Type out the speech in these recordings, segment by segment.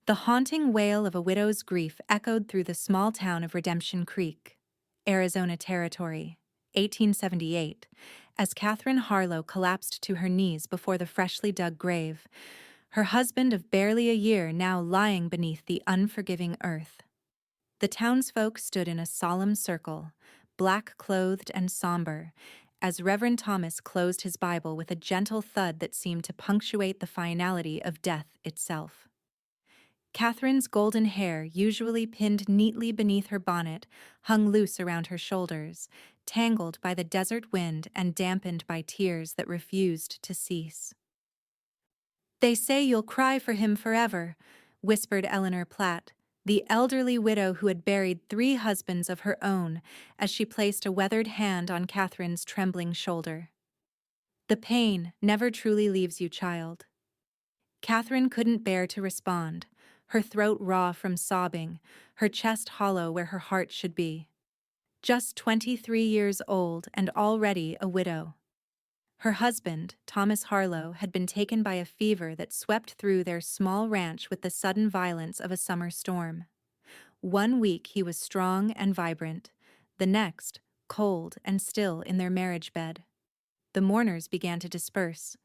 The haunting wail of a widow's grief echoed through the small town of Redemption Creek, Arizona Territory, 1878, as Catherine Harlow collapsed to her knees before the freshly dug grave, her husband of barely a year now lying beneath the unforgiving earth. The townsfolk stood in a solemn circle, black-clothed and somber, as Reverend Thomas closed his Bible with a gentle thud that seemed to punctuate the finality of death itself. Catherine's golden hair, usually pinned neatly beneath her bonnet, hung loose around her shoulders, tangled by the desert wind and dampened by tears that refused to cease. "They say you'll cry for him forever," whispered Eleanor Platt, the elderly widow who had buried 3 husbands of her own, as she placed a weathered hand on Catherine's trembling shoulder. "The pain never truly leaves you, child." Catherine couldn't bear to respond, her throat raw from sobbing, her chest hollow where her heart should be. Just 23 years old and already a widow. Her husband, Thomas Harlow, had been taken by a fever that swept through their small ranch with the sudden violence of a summer storm. 1 week he was strong and vibrant, the next, cold and still in their marriage bed. The mourners began to disperse,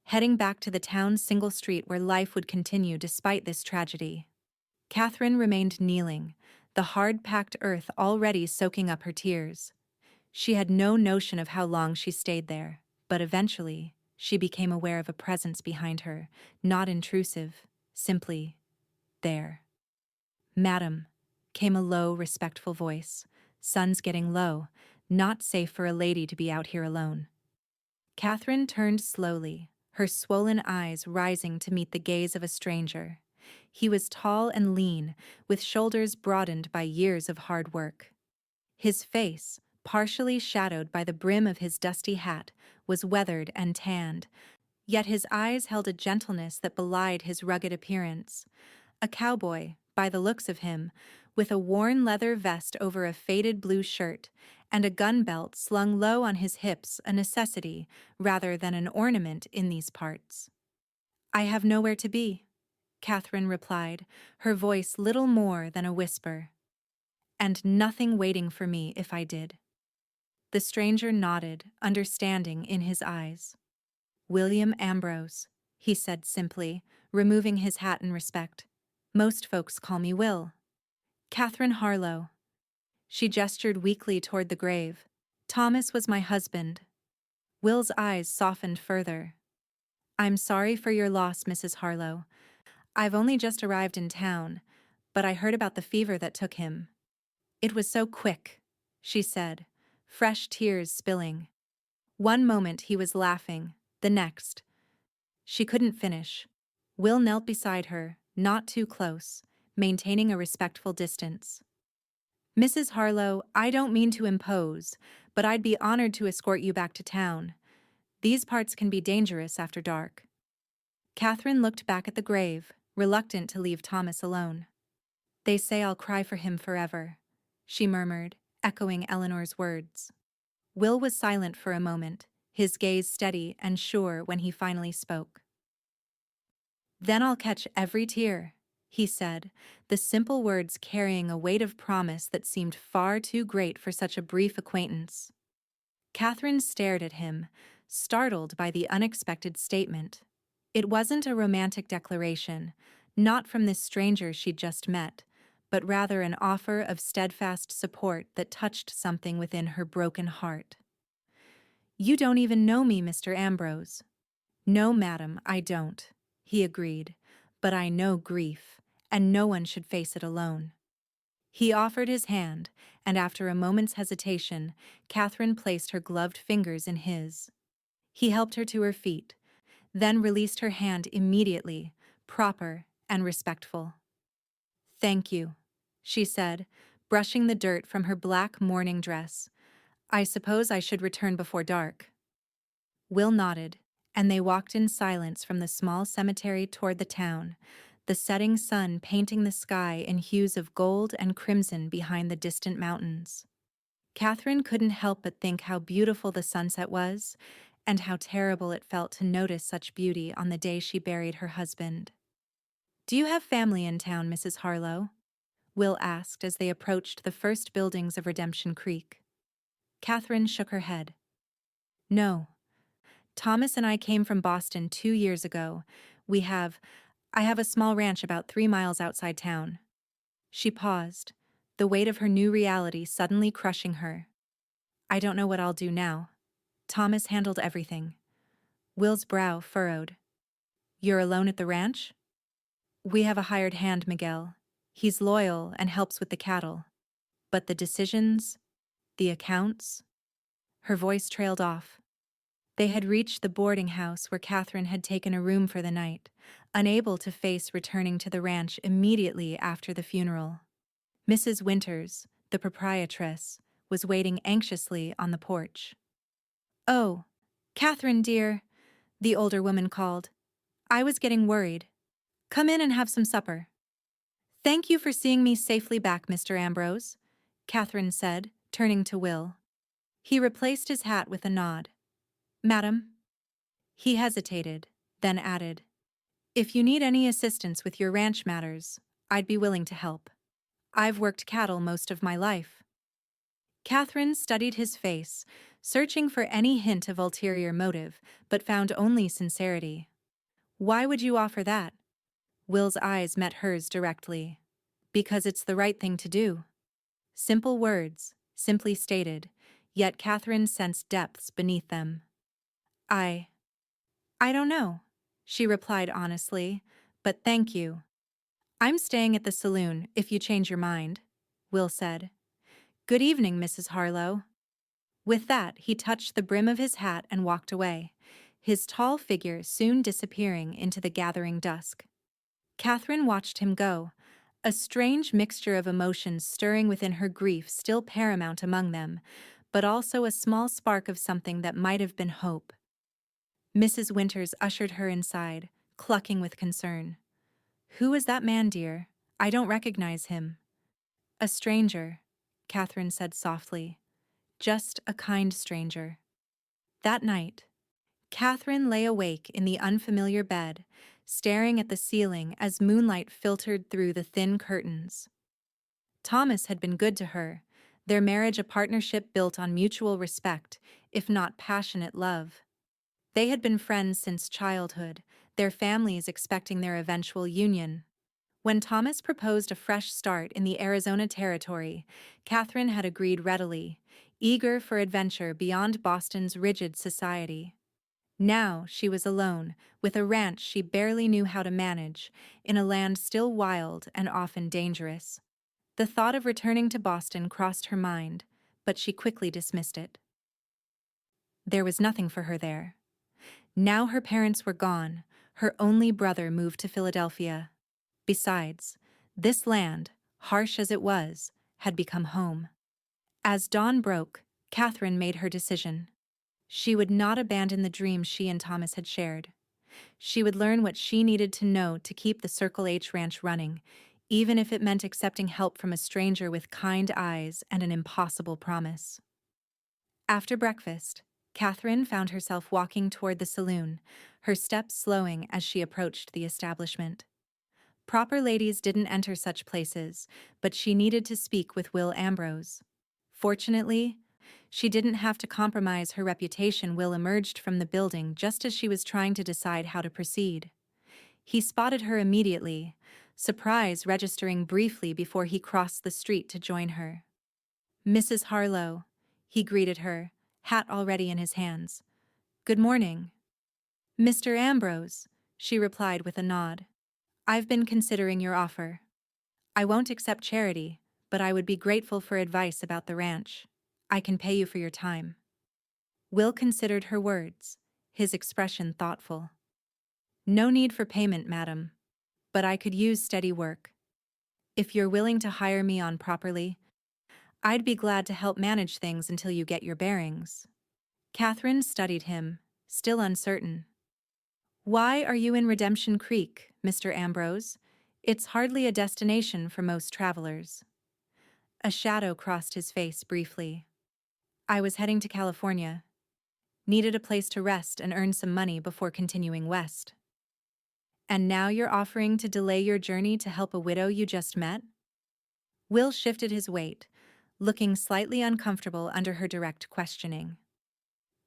heading back to the town's single street where life would continue despite this tragedy. Catherine remained kneeling, the hard-packed earth already soaking up her tears. She had no notion of how long she stayed there, but eventually, she became aware of a presence behind her, not intrusive, simply there. "Madam," came a low, respectful voice. "Sun's getting low, not safe for a lady to be out here alone." Catherine turned slowly, her swollen eyes rising to meet the gaze of a stranger. He was tall and lean, with shoulders broadened by years of hard work. His face, partially shadowed by the brim of his dusty hat, was weathered and tanned, yet his eyes held a gentleness that belied his rugged appearance. A cowboy, by the looks of him, with a worn leather vest over a faded blue shirt, and a gun belt slung low on his hips, a necessity rather than an ornament in these parts. "I have nowhere to be," Catherine replied, her voice little more than a whisper. "And nothing waiting for me if I did." The stranger nodded, understanding in his eyes. "William Ambrose," he said simply, removing his hat in respect. "Most folks call me Will." "Catherine Harlow." She gestured weakly toward the grave. "Thomas was my husband." Will's eyes softened further. "I'm sorry for your loss, Mrs. Harlow. I've only just arrived in town, but I heard about the fever that took him." "It was so quick," she said, fresh tears spilling. One moment he was laughing, the next. She couldn't finish. Will knelt beside her, not too close, maintaining a respectful distance. "Mrs. Harlow, I don't mean to impose, but I'd be honored to escort you back to town. These parts can be dangerous after dark." Catherine looked back at the grave, reluctant to leave Thomas alone. "They say I'll cry for him forever," she murmured, echoing Eleanor's words. Will was silent for a moment, his gaze steady and sure when he finally spoke. "Then I'll catch every tear," he said, the simple words carrying a weight of promise that seemed far too great for such a brief acquaintance. Catherine stared at him, startled by the unexpected statement. It wasn't a romantic declaration, not from this stranger she'd just met, but rather an offer of steadfast support that touched something within her broken heart. "You don't even know me, Mr. Ambrose." "No, madam, I don't," he agreed, "but I know grief, and no one should face it alone." He offered his hand, and after a moment's hesitation, Catherine placed her gloved fingers in his. He helped her to her feet, then released her hand immediately, proper and respectful. "Thank you," she said, brushing the dirt from her black mourning dress. "I suppose I should return before dark." Will nodded, and they walked in silence from the small cemetery toward the town, the setting sun painting the sky in hues of gold and crimson behind the distant mountains. Catherine couldn't help but think how beautiful the sunset was, and how terrible it felt to notice such beauty on the day she buried her husband. Do you have family in town, Mrs. Harlow? Will asked as they approached the first buildings of Redemption Creek. Catherine shook her head. No. Thomas and I came from Boston 2 years ago. I have a small ranch about 3 miles outside town. She paused, the weight of her new reality suddenly crushing her. I don't know what I'll do now. Thomas handled everything. Will's brow furrowed. You're alone at the ranch? We have a hired hand, Miguel. He's loyal and helps with the cattle. But the decisions, the accounts? Her voice trailed off. They had reached the boarding house where Catherine had taken a room for the night, unable to face returning to the ranch immediately after the funeral. Mrs. Winters, the proprietress, was waiting anxiously on the porch. Oh, Catherine, dear, the older woman called. I was getting worried. Come in and have some supper. Thank you for seeing me safely back, Mr. Ambrose, Catherine said, turning to Will. He replaced his hat with a nod. Madam? He hesitated, then added, If you need any assistance with your ranch matters, I'd be willing to help. I've worked cattle most of my life. Catherine studied his face, searching for any hint of ulterior motive, but found only sincerity. Why would you offer that? Will's eyes met hers directly. Because it's the right thing to do. Simple words, simply stated, yet Catherine sensed depths beneath them. I don't know, she replied honestly, but thank you. I'm staying at the saloon, if you change your mind, Will said. Good evening, Mrs. Harlow. With that, he touched the brim of his hat and walked away, his tall figure soon disappearing into the gathering dusk. Catherine watched him go, a strange mixture of emotions stirring within her, grief still paramount among them, but also a small spark of something that might have been hope. Mrs. Winters ushered her inside, clucking with concern. Who is that man, dear? I don't recognize him. A stranger, Catherine said softly. Just a kind stranger. That night, Catherine lay awake in the unfamiliar bed, staring at the ceiling as moonlight filtered through the thin curtains. Thomas had been good to her, their marriage a partnership built on mutual respect, if not passionate love. They had been friends since childhood, their families expecting their eventual union. When Thomas proposed a fresh start in the Arizona territory, Catherine had agreed readily, eager for adventure beyond Boston's rigid society. Now she was alone, with a ranch she barely knew how to manage, in a land still wild and often dangerous. The thought of returning to Boston crossed her mind, but she quickly dismissed it. There was nothing for her there. Now her parents were gone, her only brother moved to Philadelphia. Besides, this land, harsh as it was, had become home. As dawn broke, Catherine made her decision. She would not abandon the dream she and Thomas had shared. She would learn what she needed to know to keep the Circle H Ranch running, even if it meant accepting help from a stranger with kind eyes and an impossible promise. After breakfast, Catherine found herself walking toward the saloon, her steps slowing as she approached the establishment. Proper ladies didn't enter such places, but she needed to speak with Will Ambrose. Fortunately, she didn't have to compromise her reputation. Will emerged from the building just as she was trying to decide how to proceed. He spotted her immediately, surprise registering briefly before he crossed the street to join her. Mrs. Harlow, he greeted her, hat already in his hands. Good morning. Mr. Ambrose, she replied with a nod. I've been considering your offer. I won't accept charity, but I would be grateful for advice about the ranch. I can pay you for your time. Will considered her words, his expression thoughtful. No need for payment, madam, but I could use steady work. If you're willing to hire me on properly, I'd be glad to help manage things until you get your bearings. Catherine studied him, still uncertain. Why are you in Redemption Creek, Mr. Ambrose? It's hardly a destination for most travelers. A shadow crossed his face briefly. I was heading to California. Needed a place to rest and earn some money before continuing west. And now you're offering to delay your journey to help a widow you just met? Will shifted his weight, looking slightly uncomfortable under her direct questioning.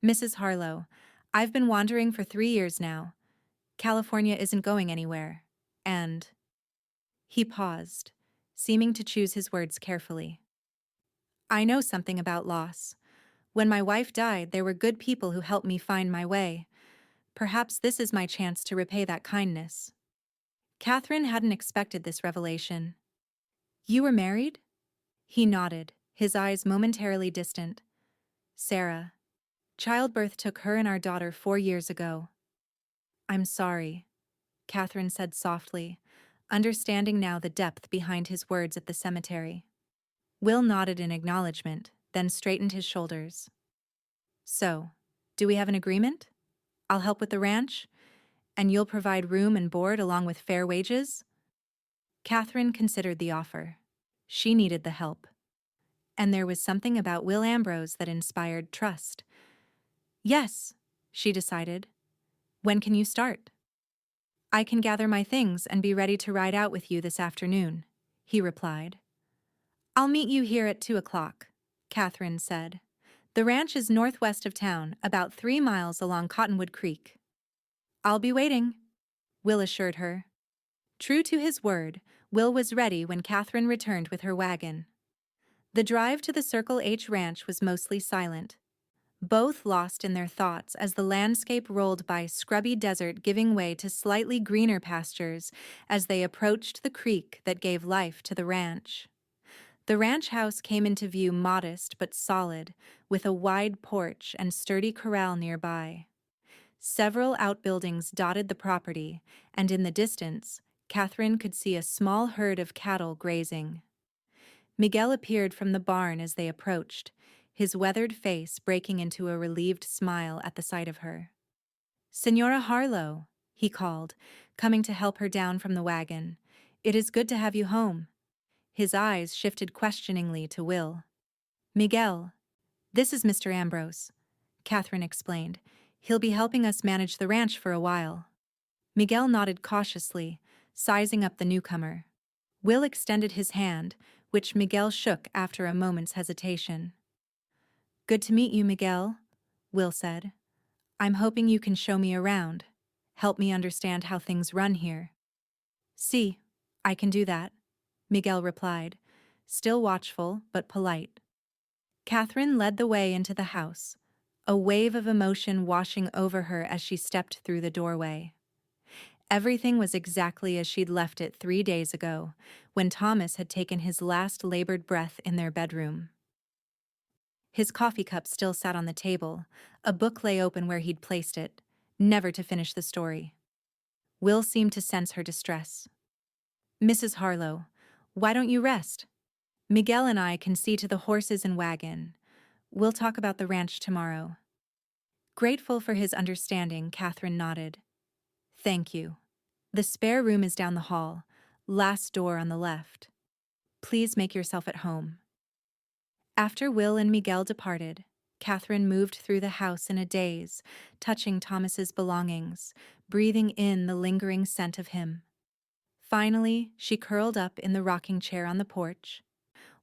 Mrs. Harlow, I've been wandering for 3 years now. California isn't going anywhere. And he paused, seeming to choose his words carefully. I know something about loss. When my wife died, there were good people who helped me find my way. Perhaps this is my chance to repay that kindness. Catherine hadn't expected this revelation. You were married? He nodded, his eyes momentarily distant. Sarah. Childbirth took her and our daughter 4 years ago. I'm sorry, Catherine said softly, understanding now the depth behind his words at the cemetery. Will nodded in acknowledgement, then straightened his shoulders. So, do we have an agreement? I'll help with the ranch, and you'll provide room and board along with fair wages? Catherine considered the offer. She needed the help. And there was something about Will Ambrose that inspired trust. Yes, she decided. When can you start? I can gather my things and be ready to ride out with you this afternoon, he replied. I'll meet you here at 2 o'clock, Catherine said. The ranch is northwest of town, about 3 miles along Cottonwood Creek. I'll be waiting, Will assured her. True to his word, Will was ready when Catherine returned with her wagon. The drive to the Circle H ranch was mostly silent, both lost in their thoughts as the landscape rolled by scrubby desert giving way to slightly greener pastures as they approached the creek that gave life to the ranch. The ranch house came into view modest but solid, with a wide porch and sturdy corral nearby. Several outbuildings dotted the property, and in the distance, Catherine could see a small herd of cattle grazing. Miguel appeared from the barn as they approached, his weathered face breaking into a relieved smile at the sight of her. Senora Harlow, he called, coming to help her down from the wagon. It is good to have you home. His eyes shifted questioningly to Will. Miguel, this is Mr. Ambrose, Catherine explained. He'll be helping us manage the ranch for a while. Miguel nodded cautiously, sizing up the newcomer. Will extended his hand, which Miguel shook after a moment's hesitation. Good to meet you, Miguel, Will said. I'm hoping you can show me around, help me understand how things run here. See, I can do that, Miguel replied, still watchful but polite. Catherine led the way into the house, a wave of emotion washing over her as she stepped through the doorway. Everything was exactly as she'd left it 3 days ago, when Thomas had taken his last labored breath in their bedroom. His coffee cup still sat on the table, a book lay open where he'd placed it, never to finish the story. Will seemed to sense her distress. Mrs. Harlow, why don't you rest? Miguel and I can see to the horses and wagon. We'll talk about the ranch tomorrow. Grateful for his understanding, Catherine nodded. Thank you. The spare room is down the hall, last door on the left. Please make yourself at home. After Will and Miguel departed, Catherine moved through the house in a daze, touching Thomas's belongings, breathing in the lingering scent of him. Finally, she curled up in the rocking chair on the porch,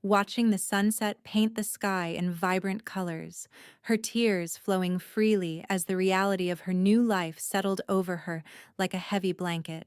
watching the sunset paint the sky in vibrant colors, her tears flowing freely as the reality of her new life settled over her like a heavy blanket.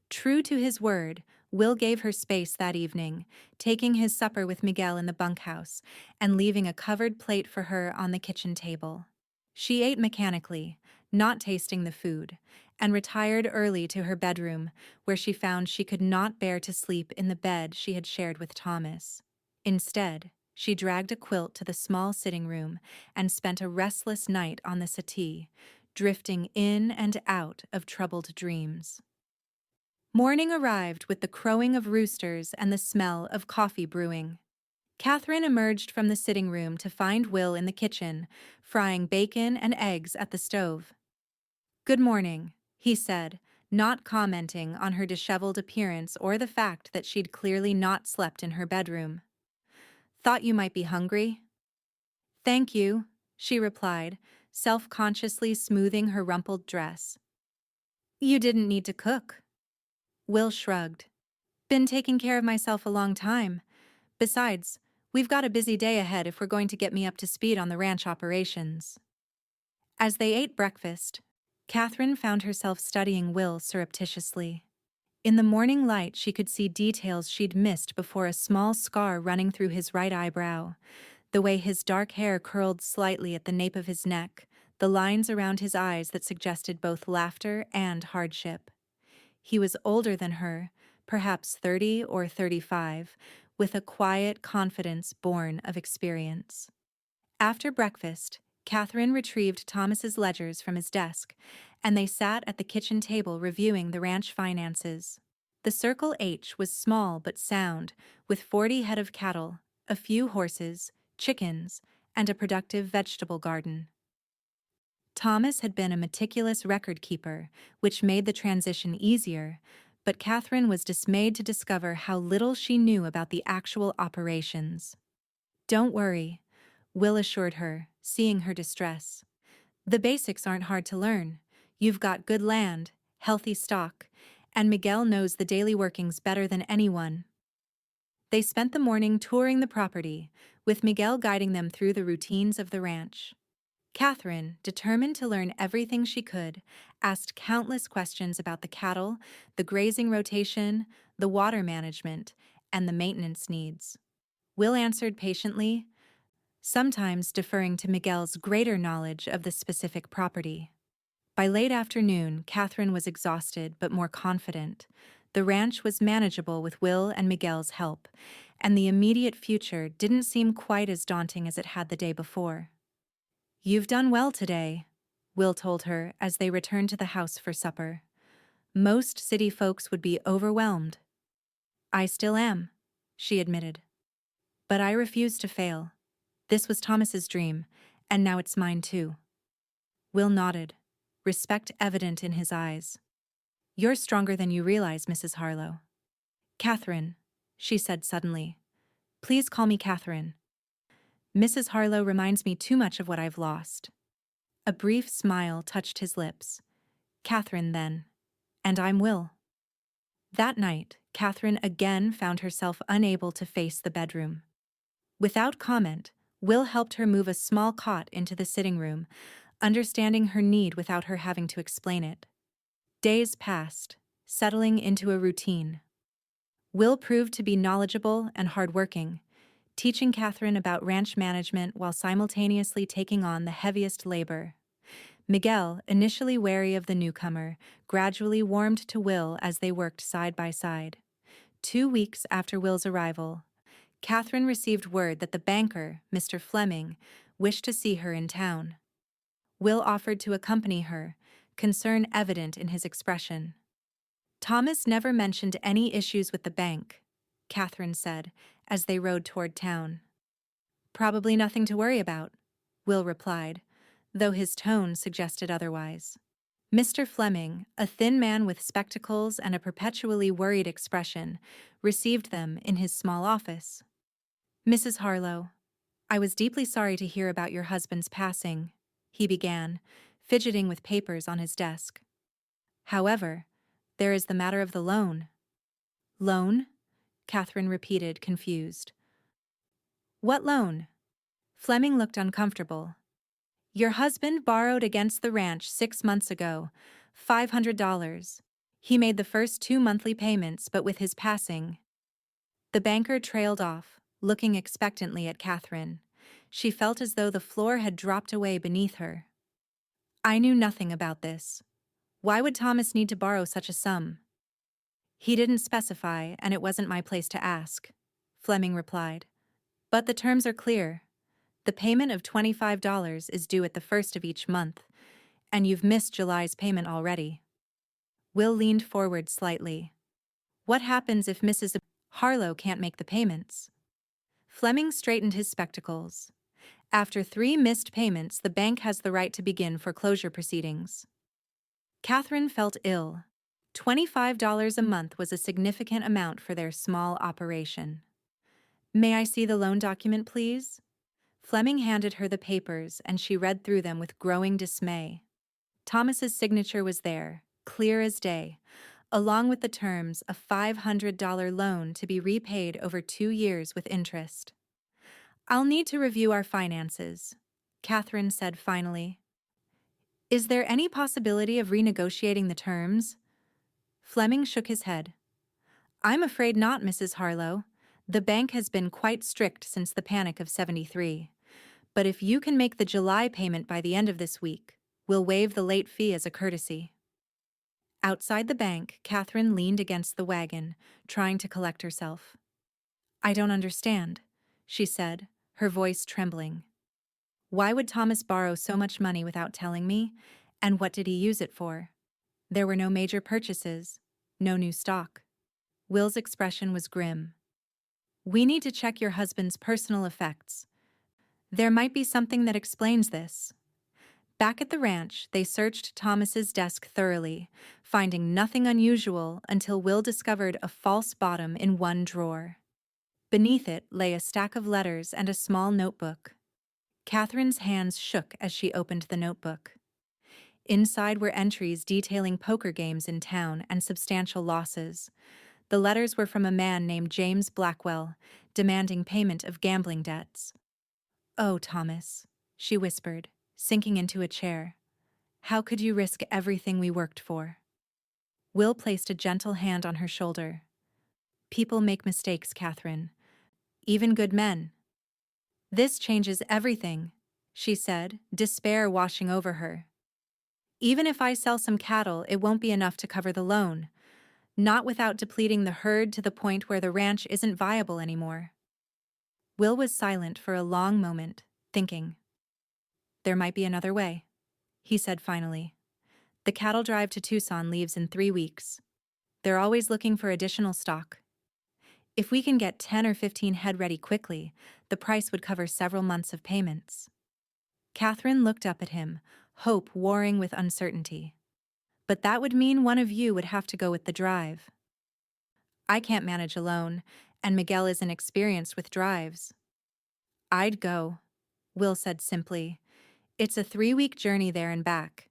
True to his word, Will gave her space that evening, taking his supper with Miguel in the bunkhouse and leaving a covered plate for her on the kitchen table. She ate mechanically, not tasting the food, and retired early to her bedroom, where she found she could not bear to sleep in the bed she had shared with Thomas. Instead, she dragged a quilt to the small sitting room and spent a restless night on the settee, drifting in and out of troubled dreams. Morning arrived with the crowing of roosters and the smell of coffee brewing. Catherine emerged from the sitting room to find Will in the kitchen, frying bacon and eggs at the stove. Good morning, he said, not commenting on her disheveled appearance or the fact that she'd clearly not slept in her bedroom. Thought you might be hungry? Thank you, she replied, self-consciously smoothing her rumpled dress. You didn't need to cook. Will shrugged. Been taking care of myself a long time. Besides, we've got a busy day ahead if we're going to get me up to speed on the ranch operations. As they ate breakfast, Catherine found herself studying Will surreptitiously. In the morning light, she could see details she'd missed before: a small scar running through his right eyebrow, the way his dark hair curled slightly at the nape of his neck, the lines around his eyes that suggested both laughter and hardship. He was older than her, perhaps 30 or 35, with a quiet confidence born of experience. After breakfast, Catherine retrieved Thomas's ledgers from his desk, and they sat at the kitchen table reviewing the ranch finances. The Circle H was small but sound, with 40 head of cattle, a few horses, chickens, and a productive vegetable garden. Thomas had been a meticulous record keeper, which made the transition easier, but Catherine was dismayed to discover how little she knew about the actual operations. "Don't worry," Will assured her, seeing her distress. "The basics aren't hard to learn. You've got good land, healthy stock, and Miguel knows the daily workings better than anyone." They spent the morning touring the property, with Miguel guiding them through the routines of the ranch. Catherine, determined to learn everything she could, asked countless questions about the cattle, the grazing rotation, the water management, and the maintenance needs. Will answered patiently, sometimes deferring to Miguel's greater knowledge of the specific property. By late afternoon, Catherine was exhausted but more confident. The ranch was manageable with Will and Miguel's help, and the immediate future didn't seem quite as daunting as it had the day before. "You've done well today," Will told her as they returned to the house for supper. "Most city folks would be overwhelmed." "I still am," she admitted. "But I refuse to fail. This was Thomas's dream, and now it's mine too." Will nodded, respect evident in his eyes. "You're stronger than you realize, Mrs. Harlow." "Catherine," she said suddenly. "Please call me Catherine. Mrs. Harlow reminds me too much of what I've lost." A brief smile touched his lips. "Catherine, then. And I'm Will." That night, Catherine again found herself unable to face the bedroom. Without comment, Will helped her move a small cot into the sitting room, understanding her need without her having to explain it. Days passed, settling into a routine. Will proved to be knowledgeable and hardworking, teaching Catherine about ranch management while simultaneously taking on the heaviest labor. Miguel, initially wary of the newcomer, gradually warmed to Will as they worked side by side. 2 weeks after Will's arrival, Catherine received word that the banker, Mr. Fleming, wished to see her in town. Will offered to accompany her, concern evident in his expression. "Thomas never mentioned any issues with the bank," Catherine said, as they rode toward town. "Probably nothing to worry about," Will replied, though his tone suggested otherwise. Mr. Fleming, a thin man with spectacles and a perpetually worried expression, received them in his small office. "Mrs. Harlow, I was deeply sorry to hear about your husband's passing," he began, fidgeting with papers on his desk. "However, there is the matter of the loan." "Loan?" Catherine repeated, confused. "What loan?" Fleming looked uncomfortable. "Your husband borrowed against the ranch 6 months ago, $500. He made the first 2 monthly payments, but with his passing—" The banker trailed off, looking expectantly at Catherine. She felt as though the floor had dropped away beneath her. "I knew nothing about this. Why would Thomas need to borrow such a sum?" "He didn't specify, and it wasn't my place to ask," Fleming replied. "But the terms are clear. The payment of $25 is due at the first of each month, and you've missed July's payment already." Will leaned forward slightly. "What happens if Mrs. Harlow can't make the payments?" Fleming straightened his spectacles. "After 3 missed payments, the bank has the right to begin foreclosure proceedings." Catherine felt ill. $25 a month was a significant amount for their small operation. "May I see the loan document, please?" Fleming handed her the papers, and she read through them with growing dismay. Thomas's signature was there, clear as day, along with the terms a $500 loan to be repaid over 2 years with interest. I'll need to review our finances, Catherine said finally. Is there any possibility of renegotiating the terms? Fleming shook his head. I'm afraid not, Mrs. Harlow. The bank has been quite strict since the Panic of '73. But if you can make the July payment by the end of this week, we'll waive the late fee as a courtesy. Outside the bank, Catherine leaned against the wagon, trying to collect herself. I don't understand, she said, her voice trembling. Why would Thomas borrow so much money without telling me? And what did he use it for? There were no major purchases, no new stock. Will's expression was grim. We need to check your husband's personal effects. There might be something that explains this. Back at the ranch, they searched Thomas's desk thoroughly, finding nothing unusual until Will discovered a false bottom in one drawer. Beneath it lay a stack of letters and a small notebook. Catherine's hands shook as she opened the notebook. Inside were entries detailing poker games in town and substantial losses. The letters were from a man named James Blackwell, demanding payment of gambling debts. Oh, Thomas, she whispered, sinking into a chair. How could you risk everything we worked for? Will placed a gentle hand on her shoulder. People make mistakes, Catherine. Even good men. This changes everything, she said, despair washing over her. Even if I sell some cattle, it won't be enough to cover the loan. Not without depleting the herd to the point where the ranch isn't viable anymore. Will was silent for a long moment, thinking. There might be another way, he said finally. The cattle drive to Tucson leaves in 3 weeks. They're always looking for additional stock. If we can get 10 or 15 head ready quickly, the price would cover several months of payments. Catherine looked up at him, hope warring with uncertainty. But that would mean one of you would have to go with the drive. I can't manage alone, and Miguel isn't experienced with drives. I'd go, Will said simply. It's a 3-week journey there and back.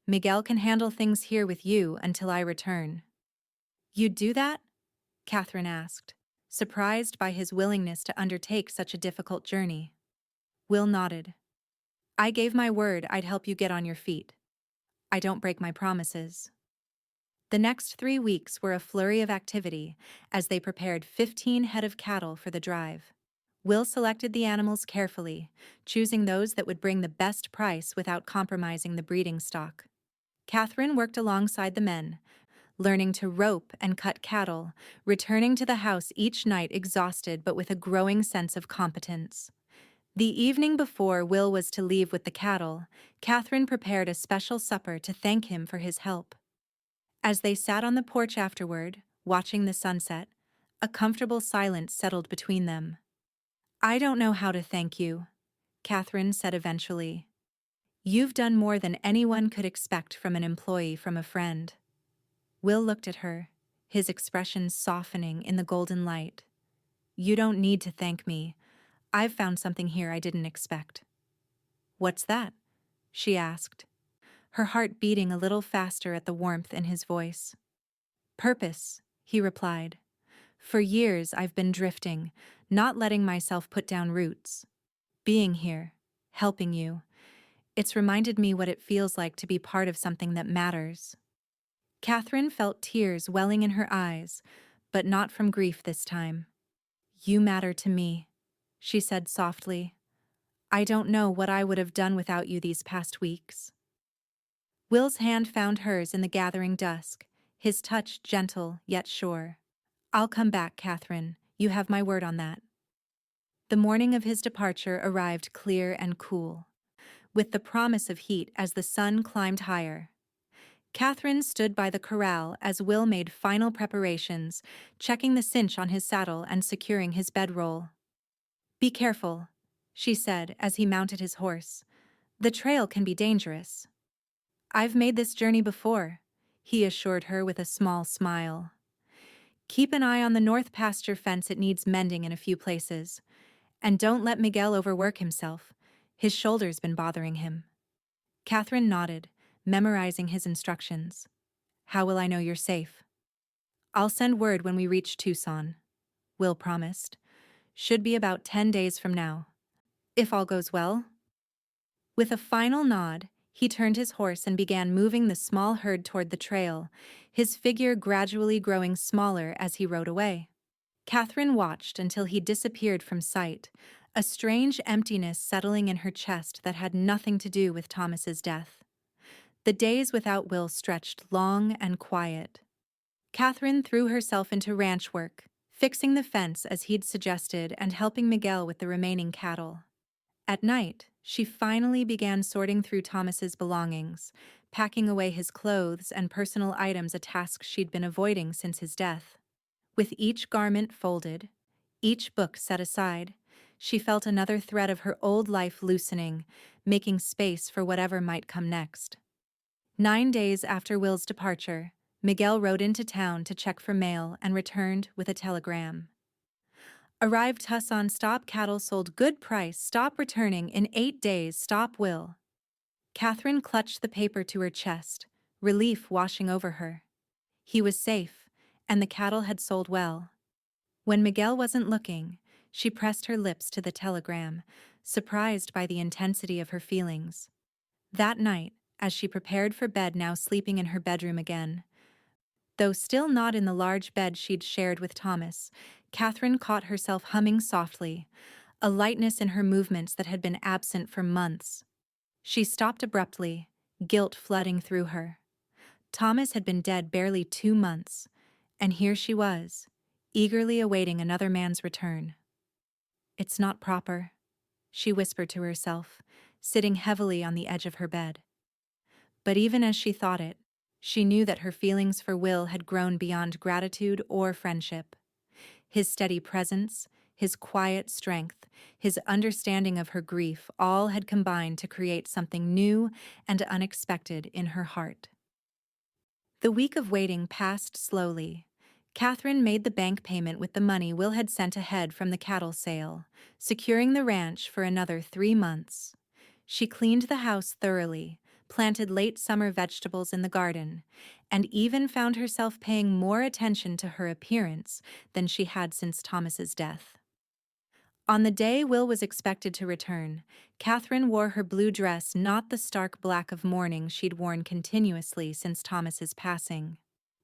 Miguel can handle things here with you until I return. You'd do that? Catherine asked, surprised by his willingness to undertake such a difficult journey. Will nodded. I gave my word I'd help you get on your feet. I don't break my promises. The next 3 weeks were a flurry of activity as they prepared 15 head of cattle for the drive. Will selected the animals carefully, choosing those that would bring the best price without compromising the breeding stock. Catherine worked alongside the men, learning to rope and cut cattle, returning to the house each night exhausted but with a growing sense of competence. The evening before Will was to leave with the cattle, Catherine prepared a special supper to thank him for his help. As they sat on the porch afterward, watching the sunset, a comfortable silence settled between them. I don't know how to thank you, Catherine said eventually. You've done more than anyone could expect from an employee from a friend. Will looked at her, his expression softening in the golden light. You don't need to thank me. I've found something here I didn't expect. What's that? She asked, her heart beating a little faster at the warmth in his voice. Purpose, he replied. For years I've been drifting, not letting myself put down roots. Being here, helping you, it's reminded me what it feels like to be part of something that matters. Catherine felt tears welling in her eyes, but not from grief this time. You matter to me, she said softly. I don't know what I would have done without you these past weeks. Will's hand found hers in the gathering dusk, his touch gentle yet sure. I'll come back, Catherine. You have my word on that. The morning of his departure arrived clear and cool, with the promise of heat as the sun climbed higher. Catherine stood by the corral as Will made final preparations, checking the cinch on his saddle and securing his bedroll. Be careful, she said as he mounted his horse. The trail can be dangerous. I've made this journey before, he assured her with a small smile. Keep an eye on the north pasture fence, it needs mending in a few places. And don't let Miguel overwork himself. His shoulder's been bothering him. Catherine nodded, memorizing his instructions. How will I know you're safe? I'll send word when we reach Tucson, Will promised. Should be about 10 days from now. If all goes well. With a final nod, he turned his horse and began moving the small herd toward the trail, his figure gradually growing smaller as he rode away. Catherine watched until he disappeared from sight, a strange emptiness settling in her chest that had nothing to do with Thomas's death. The days without Will stretched long and quiet. Catherine threw herself into ranch work, fixing the fence as he'd suggested and helping Miguel with the remaining cattle. At night, she finally began sorting through Thomas's belongings, packing away his clothes and personal items, a task she'd been avoiding since his death. With each garment folded, each book set aside, she felt another thread of her old life loosening, making space for whatever might come next. 9 days after Will's departure, Miguel rode into town to check for mail and returned with a telegram. Arrived Tucson, stop cattle sold, good price, stop returning in 8 days, stop Will. Catherine clutched the paper to her chest, relief washing over her. He was safe, and the cattle had sold well. When Miguel wasn't looking, she pressed her lips to the telegram, surprised by the intensity of her feelings. That night, as she prepared for bed, now sleeping in her bedroom again, though still not in the large bed she'd shared with Thomas, Catherine caught herself humming softly, a lightness in her movements that had been absent for months. She stopped abruptly, guilt flooding through her. Thomas had been dead barely 2 months, and here she was, eagerly awaiting another man's return. It's not proper, she whispered to herself, sitting heavily on the edge of her bed. But even as she thought it, she knew that her feelings for Will had grown beyond gratitude or friendship. His steady presence, his quiet strength, his understanding of her grief, all had combined to create something new and unexpected in her heart. The week of waiting passed slowly. Catherine made the bank payment with the money Will had sent ahead from the cattle sale, securing the ranch for another 3 months. She cleaned the house thoroughly, planted late summer vegetables in the garden, and even found herself paying more attention to her appearance than she had since Thomas's death. On the day Will was expected to return, Catherine wore her blue dress, not the stark black of mourning she'd worn continuously since Thomas's passing.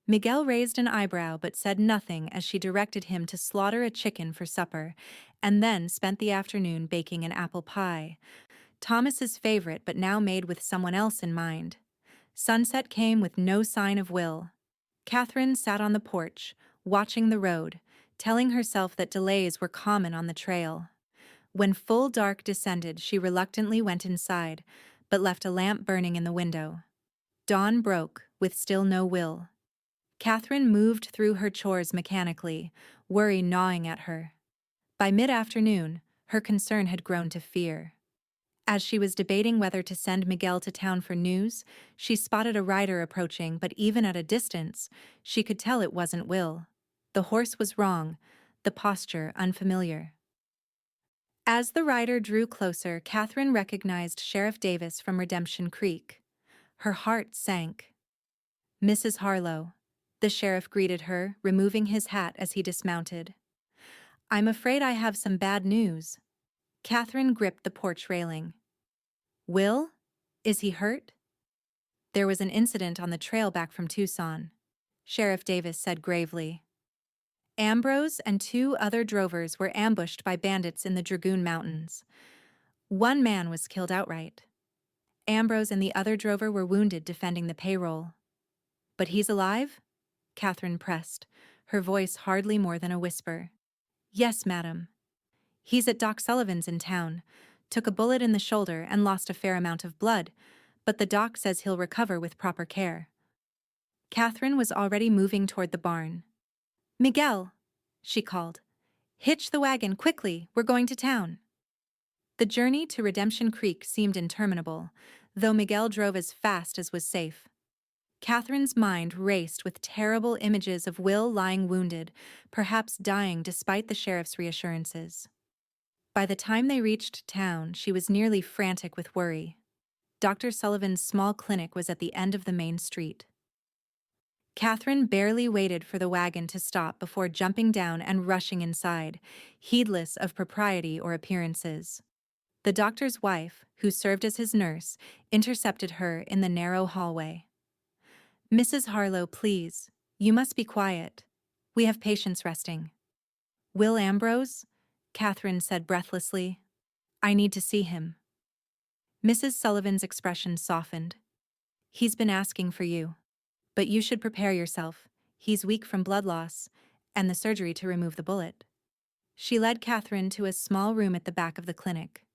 Miguel raised an eyebrow but said nothing as she directed him to slaughter a chicken for supper, and then spent the afternoon baking an apple pie, Thomas's favorite but now made with someone else in mind. Sunset came with no sign of Will. Catherine sat on the porch, watching the road, telling herself that delays were common on the trail. When full dark descended, she reluctantly went inside, but left a lamp burning in the window. Dawn broke, with still no Will. Catherine moved through her chores mechanically, worry gnawing at her. By mid-afternoon, her concern had grown to fear. As she was debating whether to send Miguel to town for news, she spotted a rider approaching, but even at a distance, she could tell it wasn't Will. The horse was wrong, the posture unfamiliar. As the rider drew closer, Catherine recognized Sheriff Davis from Redemption Creek. Her heart sank. "Mrs. Harlow," the sheriff greeted her, removing his hat as he dismounted. "I'm afraid I have some bad news." Catherine gripped the porch railing. "Will? Is he hurt?" "There was an incident on the trail back from Tucson," Sheriff Davis said gravely. Ambrose and 2 other drovers were ambushed by bandits in the Dragoon Mountains. One man was killed outright. Ambrose and the other drover were wounded defending the payroll. "But he's alive?" Catherine pressed, her voice hardly more than a whisper. "Yes, madam. He's at Doc Sullivan's in town. Took a bullet in the shoulder and lost a fair amount of blood, but the doc says he'll recover with proper care." Catherine was already moving toward the barn. "Miguel," she called. "Hitch the wagon quickly, we're going to town." The journey to Redemption Creek seemed interminable, though Miguel drove as fast as was safe. Catherine's mind raced with terrible images of Will lying wounded, perhaps dying despite the sheriff's reassurances. By the time they reached town, she was nearly frantic with worry. Dr. Sullivan's small clinic was at the end of the main street. Catherine barely waited for the wagon to stop before jumping down and rushing inside, heedless of propriety or appearances. The doctor's wife, who served as his nurse, intercepted her in the narrow hallway. "Mrs. Harlow, please. You must be quiet. We have patients resting." "Will Ambrose?" Catherine said breathlessly. "I need to see him." Mrs. Sullivan's expression softened. "He's been asking for you. But you should prepare yourself. He's weak from blood loss, and the surgery to remove the bullet." She led Catherine to a small room at the back of the clinic.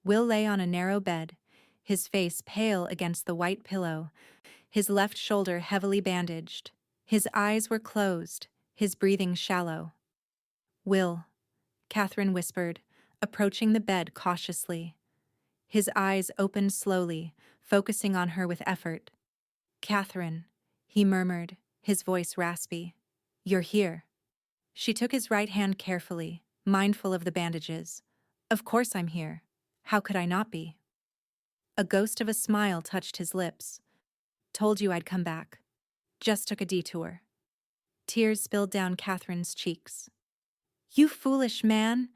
Will lay on a narrow bed, his face pale against the white pillow, his left shoulder heavily bandaged. His eyes were closed, his breathing shallow. "Will," Catherine whispered, approaching the bed cautiously. His eyes opened slowly, focusing on her with effort. "Catherine," he murmured, his voice raspy. "You're here." She took his right hand carefully, mindful of the bandages. "Of course I'm here. How could I not be?" A ghost of a smile touched his lips. "Told you I'd come back. Just took a detour." Tears spilled down Catherine's cheeks. "You foolish man!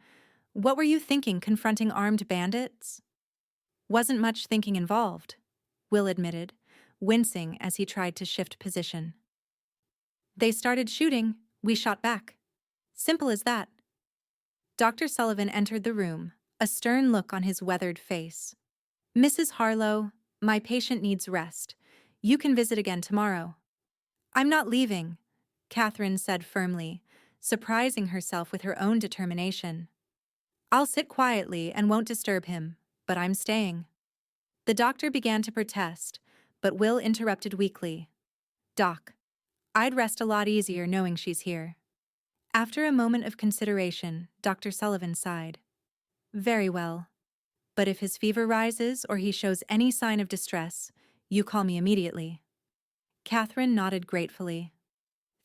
What were you thinking confronting armed bandits?" "Wasn't much thinking involved," Will admitted, wincing as he tried to shift position. "They started shooting, we shot back. Simple as that." Dr. Sullivan entered the room, a stern look on his weathered face. "Mrs. Harlow, my patient needs rest. You can visit again tomorrow." "I'm not leaving," Catherine said firmly, surprising herself with her own determination. "I'll sit quietly and won't disturb him, but I'm staying." The doctor began to protest, but Will interrupted weakly. "Doc, I'd rest a lot easier knowing she's here." After a moment of consideration, Dr. Sullivan sighed. "Very well. But if his fever rises or he shows any sign of distress, you call me immediately." Catherine nodded gratefully.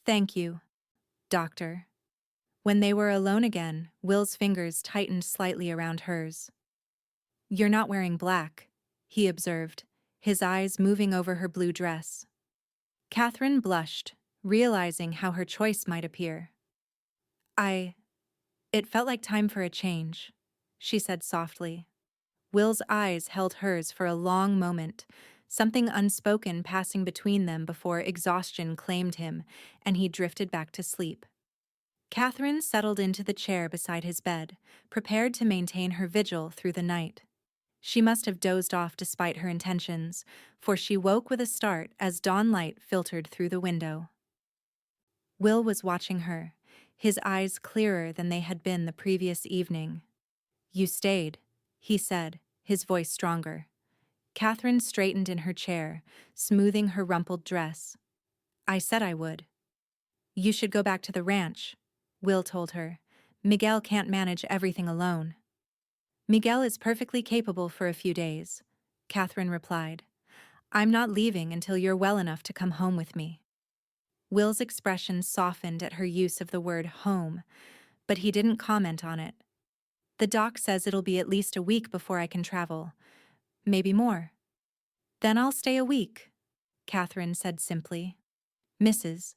"Thank you, doctor." When they were alone again, Will's fingers tightened slightly around hers. "You're not wearing black," he observed, his eyes moving over her blue dress. Catherine blushed, realizing how her choice might appear. It felt like time for a change," she said softly. Will's eyes held hers for a long moment, something unspoken passing between them before exhaustion claimed him, and he drifted back to sleep. Catherine settled into the chair beside his bed, prepared to maintain her vigil through the night. She must have dozed off despite her intentions, for she woke with a start as dawn light filtered through the window. Will was watching her, his eyes clearer than they had been the previous evening. "You stayed," he said, his voice stronger. Catherine straightened in her chair, smoothing her rumpled dress. "I said I would." "You should go back to the ranch," Will told her. "Miguel can't manage everything alone." "Miguel is perfectly capable for a few days," Catherine replied. "I'm not leaving until you're well enough to come home with me." Will's expression softened at her use of the word home, but he didn't comment on it. "The doc says it'll be at least a week before I can travel. Maybe more." "Then I'll stay a week," Catherine said simply. "Mrs.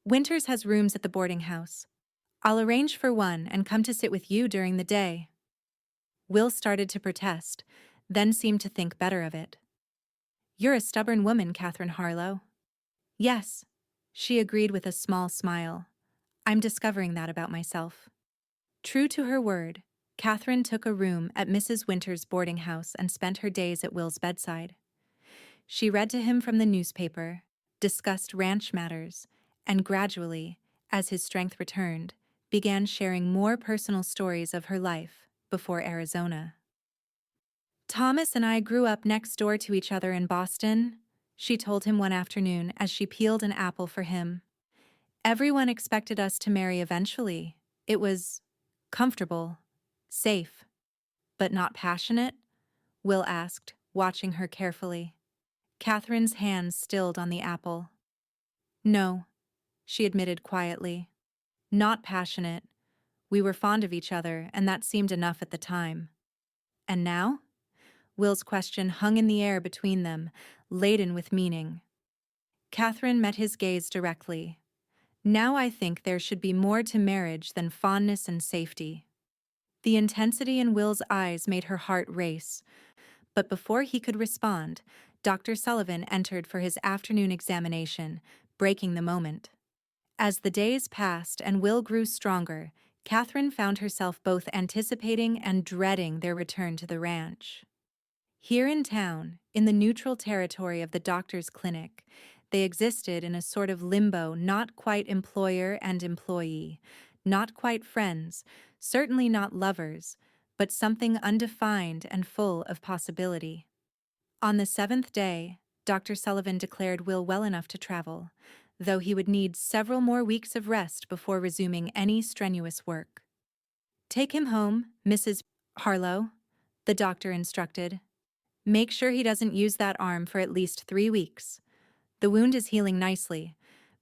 Winters has rooms at the boarding house. I'll arrange for one and come to sit with you during the day." Will started to protest, then seemed to think better of it. "You're a stubborn woman, Catherine Harlow." "Yes," she agreed with a small smile. "I'm discovering that about myself." True to her word, Catherine took a room at Mrs. Winters' boarding house and spent her days at Will's bedside. She read to him from the newspaper, discussed ranch matters, and gradually, as his strength returned, began sharing more personal stories of her life before Arizona. "Thomas and I grew up next door to each other in Boston," she told him one afternoon as she peeled an apple for him. "Everyone expected us to marry eventually. It was comfortable, safe." "But not passionate?" Will asked, watching her carefully. Catherine's hands stilled on the apple. "No," she admitted quietly. "Not passionate. We were fond of each other, and that seemed enough at the time." "And now?" Will's question hung in the air between them, laden with meaning. Catherine met his gaze directly. Now I think there should be more to marriage than fondness and safety. The intensity in Will's eyes made her heart race, but before he could respond, Dr. Sullivan entered for his afternoon examination, breaking the moment. As the days passed and Will grew stronger, Catherine found herself both anticipating and dreading their return to the ranch. Here in town, in the neutral territory of the doctor's clinic, they existed in a sort of limbo, not quite employer and employee, not quite friends, certainly not lovers, but something undefined and full of possibility. On the seventh day, Dr. Sullivan declared Will well enough to travel, though he would need several more weeks of rest before resuming any strenuous work. "Take him home, Mrs. Harlow," the doctor instructed. "Make sure he doesn't use that arm for at least 3 weeks. The wound is healing nicely,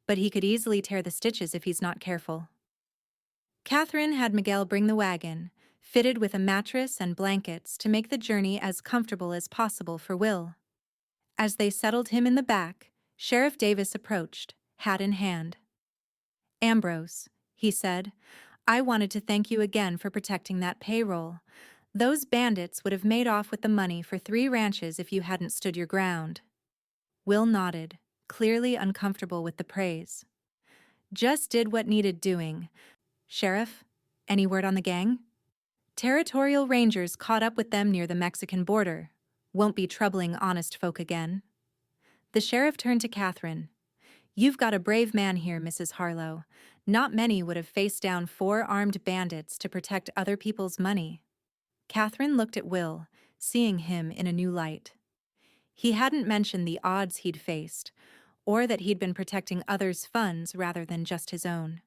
but he could easily tear the stitches if he's not careful." Catherine had Miguel bring the wagon, fitted with a mattress and blankets to make the journey as comfortable as possible for Will. As they settled him in the back, Sheriff Davis approached, hat in hand. "Ambrose," he said, "I wanted to thank you again for protecting that payroll. Those bandits would have made off with the money for 3 ranches if you hadn't stood your ground." Will nodded, clearly uncomfortable with the praise. "Just did what needed doing. Sheriff, any word on the gang?" "Territorial rangers caught up with them near the Mexican border. Won't be troubling honest folk again." The sheriff turned to Catherine. "You've got a brave man here, Mrs. Harlow. Not many would have faced down 4 armed bandits to protect other people's money." Catherine looked at Will, seeing him in a new light. He hadn't mentioned the odds he'd faced, or that he'd been protecting others' funds rather than just his own.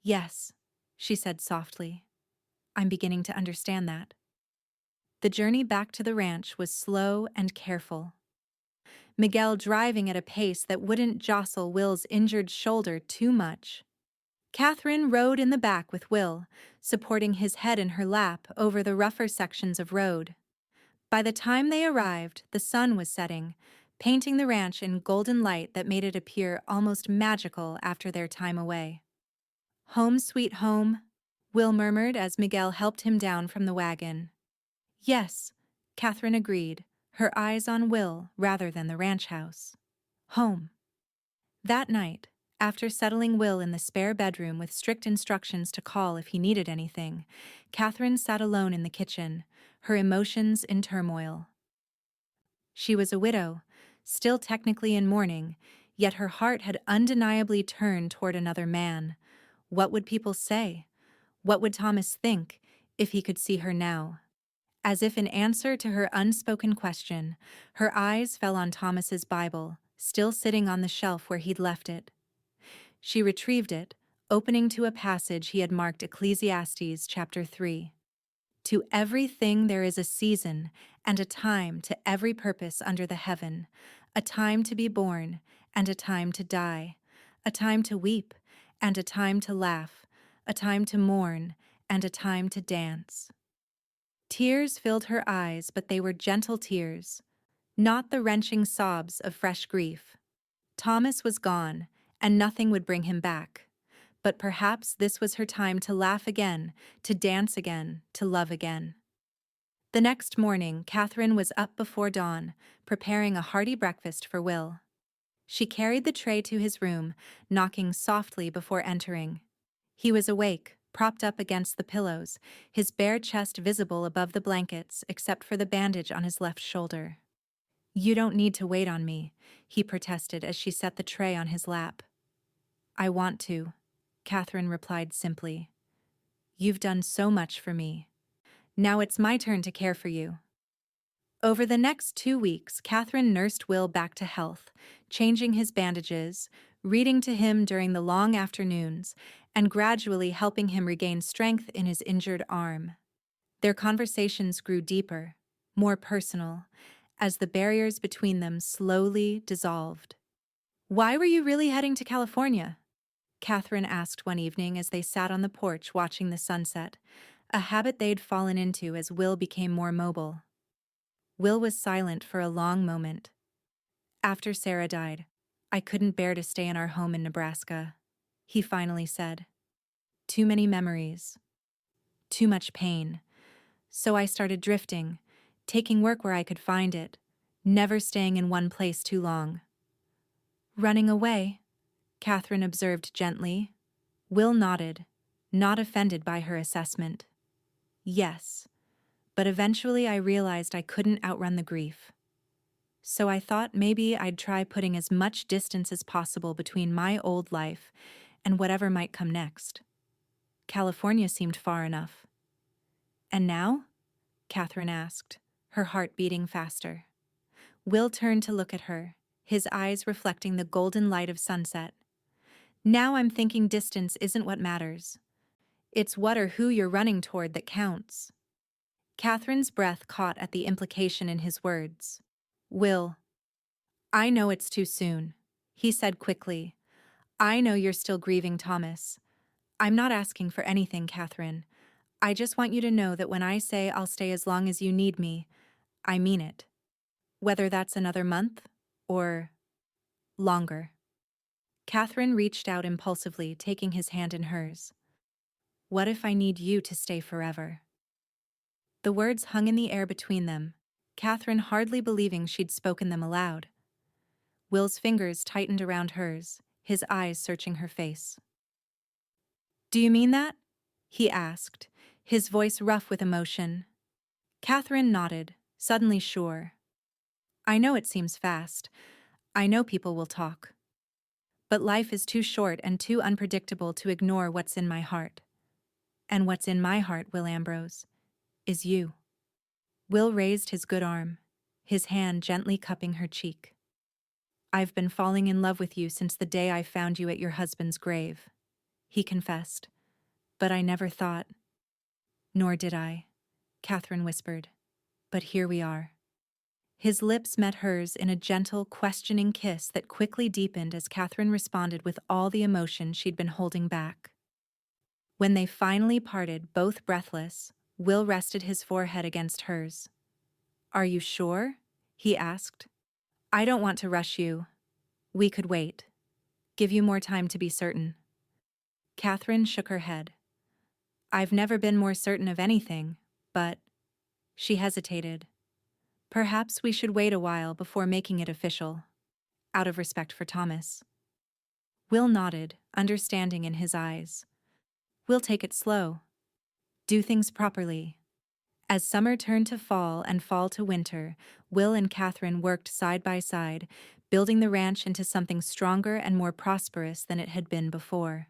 "Yes," she said softly. "I'm beginning to understand that." The journey back to the ranch was slow and careful. Miguel driving at a pace that wouldn't jostle Will's injured shoulder too much. Catherine rode in the back with Will, supporting his head in her lap over the rougher sections of road. By the time they arrived, the sun was setting, painting the ranch in golden light that made it appear almost magical after their time away. "Home sweet home," Will murmured as Miguel helped him down from the wagon. "Yes," Catherine agreed, her eyes on Will rather than the ranch house. "Home." That night, after settling Will in the spare bedroom with strict instructions to call if he needed anything, Catherine sat alone in the kitchen, her emotions in turmoil. She was a widow, still technically in mourning, yet her heart had undeniably turned toward another man. What would people say? What would Thomas think if he could see her now? As if in answer to her unspoken question, her eyes fell on Thomas's Bible, still sitting on the shelf where he'd left it. She retrieved it, opening to a passage he had marked Ecclesiastes chapter 3. "To everything there is a season, and a time to every purpose under the heaven, a time to be born, and a time to die, a time to weep, and a time to laugh, a time to mourn, and a time to dance." Tears filled her eyes, but they were gentle tears, not the wrenching sobs of fresh grief. Thomas was gone, and nothing would bring him back. But perhaps this was her time to laugh again, to dance again, to love again. The next morning, Catherine was up before dawn, preparing a hearty breakfast for Will. She carried the tray to his room, knocking softly before entering. He was awake, propped up against the pillows, his bare chest visible above the blankets except for the bandage on his left shoulder. "You don't need to wait on me," he protested as she set the tray on his lap. "I want to," Catherine replied simply. "You've done so much for me. Now it's my turn to care for you." Over the next 2 weeks, Catherine nursed Will back to health, changing his bandages, reading to him during the long afternoons, and gradually helping him regain strength in his injured arm. Their conversations grew deeper, more personal, as the barriers between them slowly dissolved. "Why were you really heading to California?" Catherine asked one evening as they sat on the porch watching the sunset, a habit they'd fallen into as Will became more mobile. Will was silent for a long moment. "After Sarah died, I couldn't bear to stay in our home in Nebraska, he finally said. Too many memories. Too much pain. So I started drifting, taking work where I could find it, never staying in one place too long. Running away, Catherine observed gently. Will nodded, not offended by her assessment. Yes, but eventually I realized I couldn't outrun the grief. So I thought maybe I'd try putting as much distance as possible between my old life and whatever might come next. California seemed far enough. And now? Catherine asked, her heart beating faster. Will turned to look at her, his eyes reflecting the golden light of sunset. Now I'm thinking distance isn't what matters. It's what or who you're running toward that counts. Catherine's breath caught at the implication in his words. Will, I know it's too soon, he said quickly. I know you're still grieving Thomas. I'm not asking for anything, Catherine. I just want you to know that when I say I'll stay as long as you need me, I mean it. Whether that's another month or longer. Catherine reached out impulsively, taking his hand in hers. What if I need you to stay forever? The words hung in the air between them, Catherine hardly believing she'd spoken them aloud. Will's fingers tightened around hers, his eyes searching her face. Do you mean that? He asked, his voice rough with emotion. Catherine nodded, suddenly sure. I know it seems fast. I know people will talk. But life is too short and too unpredictable to ignore what's in my heart. And what's in my heart, Will Ambrose, is you. Will raised his good arm, his hand gently cupping her cheek. I've been falling in love with you since the day I found you at your husband's grave, he confessed. But I never thought. Nor did I, Catherine whispered. But here we are. His lips met hers in a gentle, questioning kiss that quickly deepened as Catherine responded with all the emotion she'd been holding back. When they finally parted, both breathless, Will rested his forehead against hers. Are you sure? He asked. I don't want to rush you. We could wait. Give you more time to be certain. Catherine shook her head. I've never been more certain of anything, but... She hesitated. Perhaps we should wait a while before making it official, out of respect for Thomas. Will nodded, understanding in his eyes. We'll take it slow. Do things properly. As summer turned to fall and fall to winter, Will and Catherine worked side by side, building the ranch into something stronger and more prosperous than it had been before.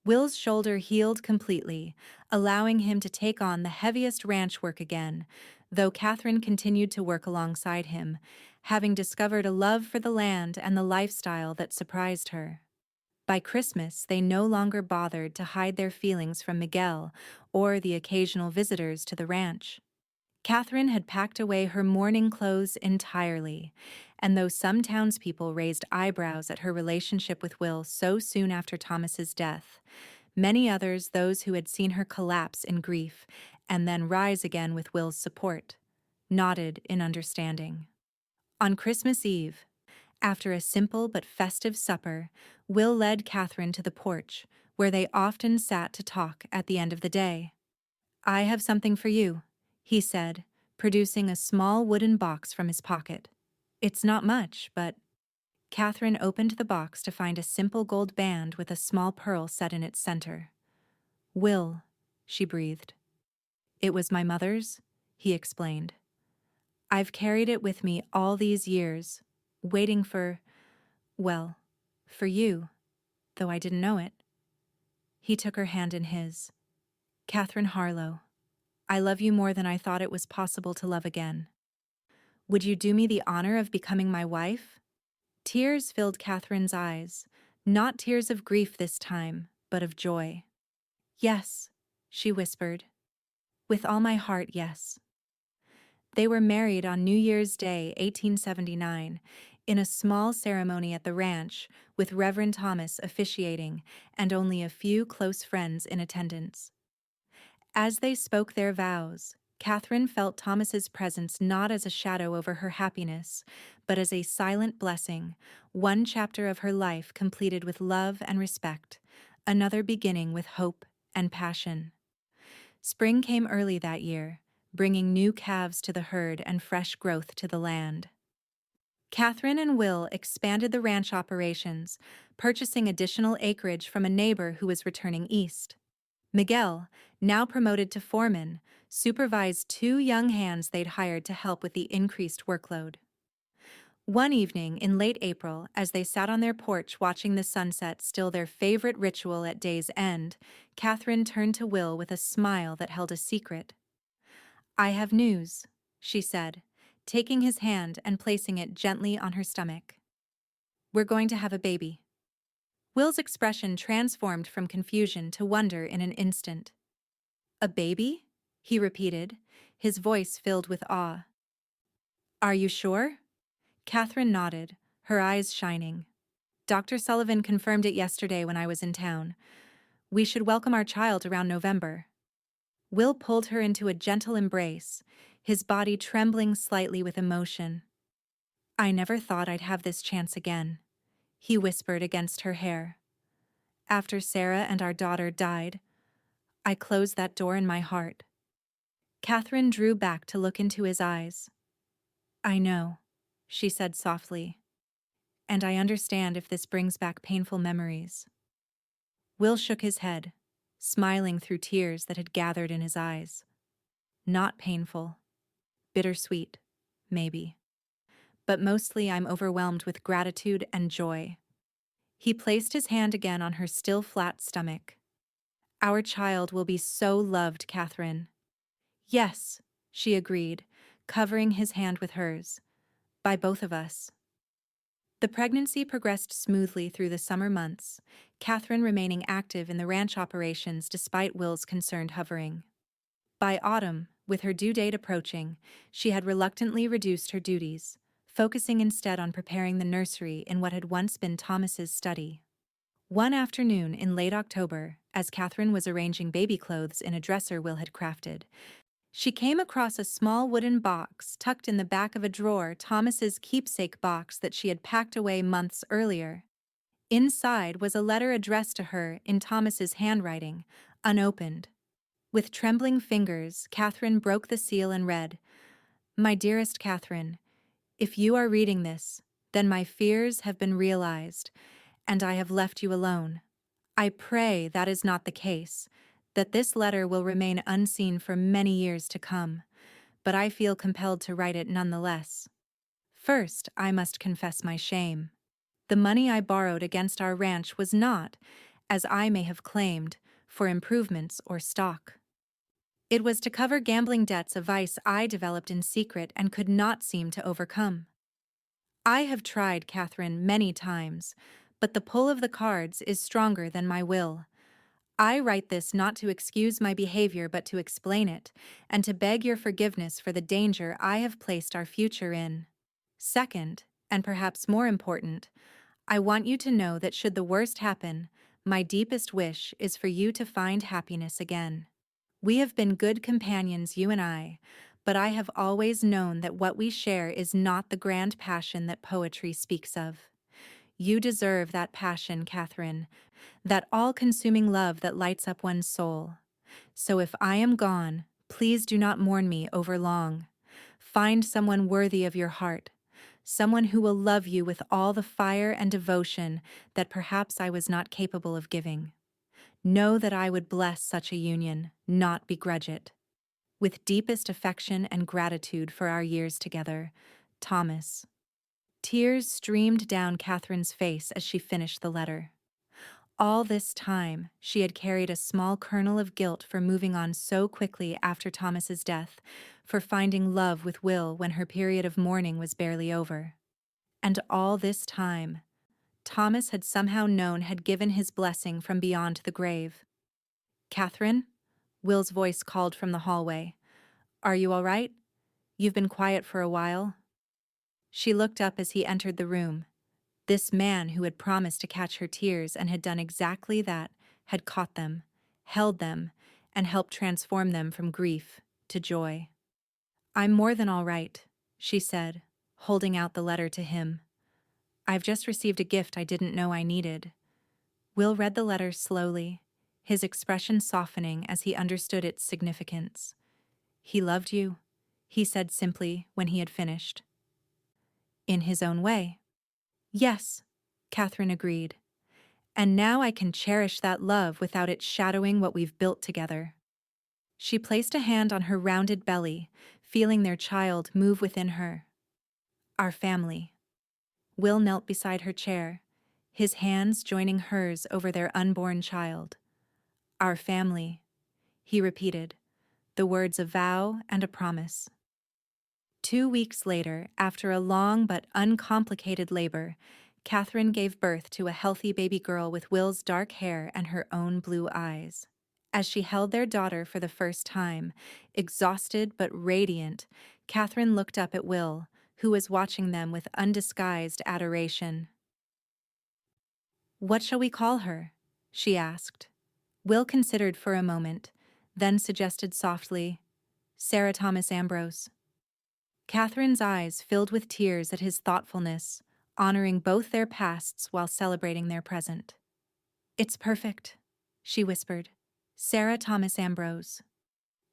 Will's shoulder healed completely, allowing him to take on the heaviest ranch work again, though Catherine continued to work alongside him, having discovered a love for the land and the lifestyle that surprised her. By Christmas, they no longer bothered to hide their feelings from Miguel or the occasional visitors to the ranch. Catherine had packed away her mourning clothes entirely, and though some townspeople raised eyebrows at her relationship with Will so soon after Thomas's death, many others, those who had seen her collapse in grief and then rise again with Will's support, nodded in understanding. On Christmas Eve, after a simple but festive supper, Will led Catherine to the porch, where they often sat to talk at the end of the day. I have something for you, he said, producing a small wooden box from his pocket. It's not much, but... Catherine opened the box to find a simple gold band with a small pearl set in its center. Will, she breathed. It was my mother's, he explained. I've carried it with me all these years, waiting for, well, for you, though I didn't know it. He took her hand in his. Catherine Harlow, I love you more than I thought it was possible to love again. Would you do me the honor of becoming my wife? Tears filled Catherine's eyes, not tears of grief this time, but of joy. Yes, she whispered. With all my heart, yes. They were married on New Year's Day, 1879, in a small ceremony at the ranch, with Reverend Thomas officiating and only a few close friends in attendance. As they spoke their vows, Catherine felt Thomas's presence not as a shadow over her happiness, but as a silent blessing, one chapter of her life completed with love and respect, another beginning with hope and passion. Spring came early that year, bringing new calves to the herd and fresh growth to the land. Catherine and Will expanded the ranch operations, purchasing additional acreage from a neighbor who was returning east. Miguel, now promoted to foreman, supervised two young hands they'd hired to help with the increased workload. One evening in late April, as they sat on their porch watching the sunset, still their favorite ritual at day's end, Catherine turned to Will with a smile that held a secret. "I have news," she said, taking his hand and placing it gently on her stomach. "We're going to have a baby." Will's expression transformed from confusion to wonder in an instant. "A baby?" he repeated, his voice filled with awe. "Are you sure?" Catherine nodded, her eyes shining. "Dr. Sullivan confirmed it yesterday when I was in town. We should welcome our child around November." Will pulled her into a gentle embrace, his body trembling slightly with emotion. "I never thought I'd have this chance again," he whispered against her hair. "After Sarah and our daughter died, I closed that door in my heart." Catherine drew back to look into his eyes. "I know," she said softly, "and I understand if this brings back painful memories." Will shook his head, smiling through tears that had gathered in his eyes. "Not painful. Bittersweet, maybe. But mostly I'm overwhelmed with gratitude and joy." He placed his hand again on her still flat stomach. "Our child will be so loved, Catherine." "Yes," she agreed, covering his hand with hers. "By both of us." The pregnancy progressed smoothly through the summer months, Catherine remaining active in the ranch operations despite Will's concerned hovering. By autumn, with her due date approaching, she had reluctantly reduced her duties, focusing instead on preparing the nursery in what had once been Thomas's study. One afternoon in late October, as Catherine was arranging baby clothes in a dresser Will had crafted, she came across a small wooden box tucked in the back of a drawer, Thomas's keepsake box that she had packed away months earlier. Inside was a letter addressed to her in Thomas's handwriting, unopened. With trembling fingers, Catherine broke the seal and read, "My dearest Catherine, if you are reading this, then my fears have been realized, and I have left you alone. I pray that is not the case, that this letter will remain unseen for many years to come, but I feel compelled to write it nonetheless. First, I must confess my shame. The money I borrowed against our ranch was not, as I may have claimed, for improvements or stock. It was to cover gambling debts, a vice I developed in secret and could not seem to overcome. I have tried, Catherine, many times, but the pull of the cards is stronger than my will. I write this not to excuse my behavior but to explain it, and to beg your forgiveness for the danger I have placed our future in. Second, and perhaps more important, I want you to know that should the worst happen, my deepest wish is for you to find happiness again. We have been good companions, you and I, but I have always known that what we share is not the grand passion that poetry speaks of. You deserve that passion, Catherine, that all-consuming love that lights up one's soul. So if I am gone, please do not mourn me over long. Find someone worthy of your heart, someone who will love you with all the fire and devotion that perhaps I was not capable of giving. Know that I would bless such a union, not begrudge it. With deepest affection and gratitude for our years together, Thomas." Tears streamed down Catherine's face as she finished the letter. All this time, she had carried a small kernel of guilt for moving on so quickly after Thomas's death, for finding love with Will when her period of mourning was barely over. And all this time, Thomas had somehow known, had given his blessing from beyond the grave. "Catherine?" Will's voice called from the hallway. "Are you all right? You've been quiet for a while." She looked up as he entered the room. This man who had promised to catch her tears and had done exactly that, had caught them, held them, and helped transform them from grief to joy. I'm more than all right, she said, holding out the letter to him. I've just received a gift I didn't know I needed. Will read the letter slowly, his expression softening as he understood its significance. He loved you, he said simply when he had finished. In his own way. Yes, Catherine agreed. And now I can cherish that love without it shadowing what we've built together. She placed a hand on her rounded belly, feeling their child move within her. Our family. Will knelt beside her chair, his hands joining hers over their unborn child. Our family, he repeated, the words a vow and a promise. 2 weeks later, after a long but uncomplicated labor, Catherine gave birth to a healthy baby girl with Will's dark hair and her own blue eyes. As she held their daughter for the first time, exhausted but radiant, Catherine looked up at Will, who was watching them with undisguised adoration. "What shall we call her?" she asked. Will considered for a moment, then suggested softly, "Sarah Thomas Ambrose." Catherine's eyes filled with tears at his thoughtfulness, honoring both their pasts while celebrating their present. "It's perfect," she whispered. "Sarah Thomas Ambrose."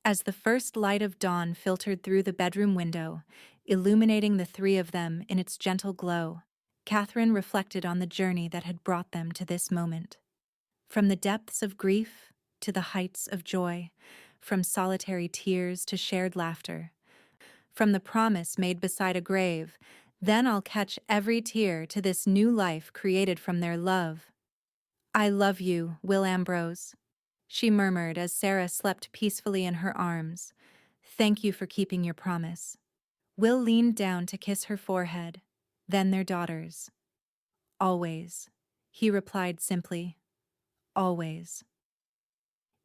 As the first light of dawn filtered through the bedroom window, illuminating the three of them in its gentle glow, Catherine reflected on the journey that had brought them to this moment. From the depths of grief to the heights of joy, from solitary tears to shared laughter, from the promise made beside a grave, "Then I'll catch every tear," to this new life created from their love. "I love you, Will Ambrose," she murmured as Sarah slept peacefully in her arms. "Thank you for keeping your promise." Will leaned down to kiss her forehead, then their daughter's. "Always," he replied simply. "Always."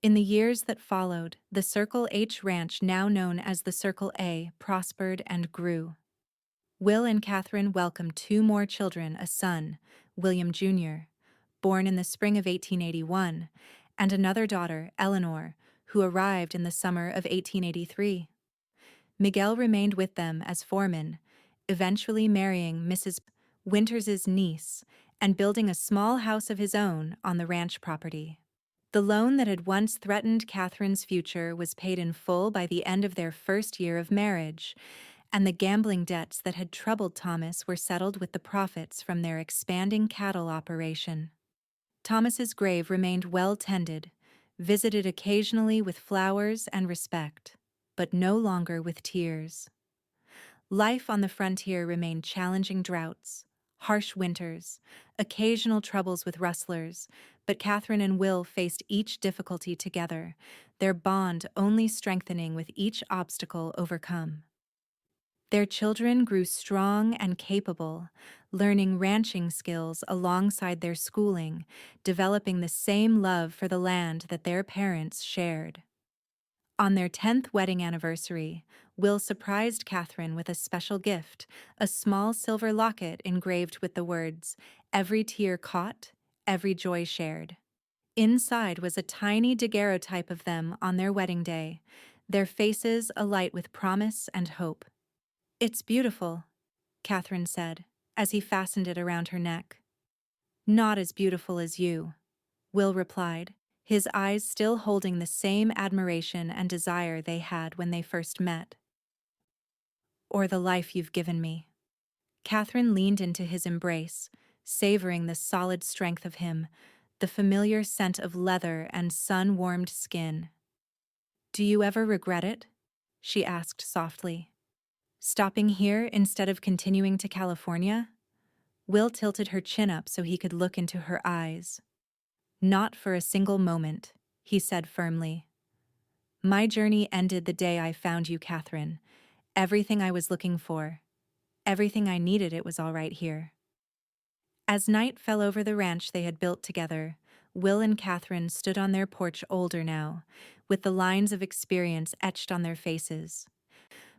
In the years that followed, the Circle H Ranch, now known as the Circle A, prospered and grew. Will and Catherine welcomed two more children, a son, William Jr., born in the spring of 1881, and another daughter, Eleanor, who arrived in the summer of 1883. Miguel remained with them as foreman, eventually marrying Mrs. Winters's niece and building a small house of his own on the ranch property. The loan that had once threatened Catherine's future was paid in full by the end of their first year of marriage, and the gambling debts that had troubled Thomas were settled with the profits from their expanding cattle operation. Thomas's grave remained well tended, visited occasionally with flowers and respect, but no longer with tears. Life on the frontier remained challenging: droughts, harsh winters, occasional troubles with rustlers, but Catherine and Will faced each difficulty together, their bond only strengthening with each obstacle overcome. Their children grew strong and capable, learning ranching skills alongside their schooling, developing the same love for the land that their parents shared. On their 10th wedding anniversary, Will surprised Catherine with a special gift, a small silver locket engraved with the words, "Every tear caught, every joy shared." Inside was a tiny daguerreotype of them on their wedding day, their faces alight with promise and hope. "It's beautiful," Catherine said, as he fastened it around her neck. "Not as beautiful as you," Will replied, his eyes still holding the same admiration and desire they had when they first met. "Or the life you've given me." Catherine leaned into his embrace, savoring the solid strength of him, the familiar scent of leather and sun-warmed skin. "Do you ever regret it?" she asked softly. "Stopping here instead of continuing to California?" Will tilted her chin up so he could look into her eyes. "Not for a single moment," he said firmly. "My journey ended the day I found you, Catherine. Everything I was looking for, everything I needed, it was all right here." As night fell over the ranch they had built together, Will and Catherine stood on their porch, older now, with the lines of experience etched on their faces,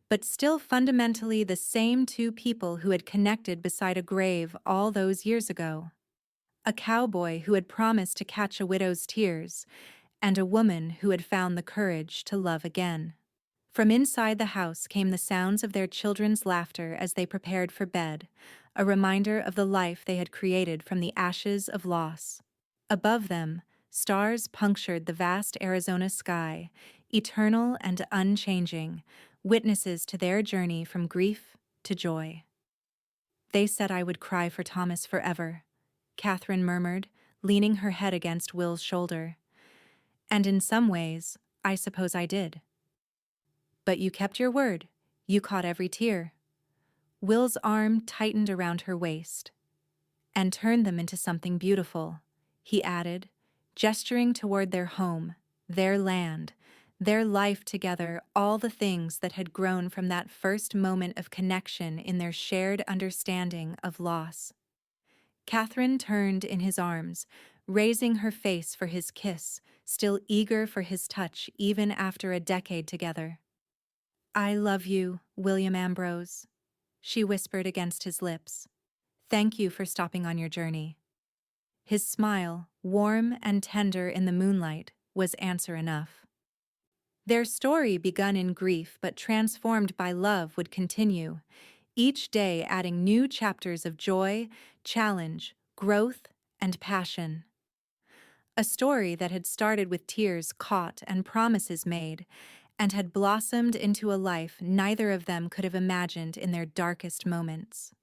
but still fundamentally the same two people who had connected beside a grave all those years ago. A cowboy who had promised to catch a widow's tears, and a woman who had found the courage to love again. From inside the house came the sounds of their children's laughter as they prepared for bed, a reminder of the life they had created from the ashes of loss. Above them, stars punctured the vast Arizona sky, eternal and unchanging, witnesses to their journey from grief to joy. "They said I would cry for Thomas forever," Catherine murmured, leaning her head against Will's shoulder. "And in some ways, I suppose I did. But you kept your word. You caught every tear." Will's arm tightened around her waist. "And turned them into something beautiful," he added, gesturing toward their home, their land, their life together, all the things that had grown from that first moment of connection in their shared understanding of loss. Catherine turned in his arms, raising her face for his kiss, still eager for his touch even after a decade together. "I love you, William Ambrose," she whispered against his lips. "Thank you for stopping on your journey." His smile, warm and tender in the moonlight, was answer enough. Their story, begun in grief but transformed by love, would continue, each day adding new chapters of joy, challenge, growth, and passion. A story that had started with tears caught and promises made, and had blossomed into a life neither of them could have imagined in their darkest moments.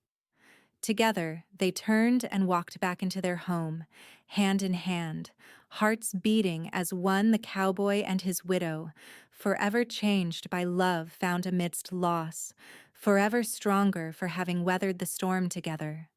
Together, they turned and walked back into their home, hand in hand, hearts beating as one, the cowboy and his widow, forever changed by love found amidst loss, forever stronger for having weathered the storm together.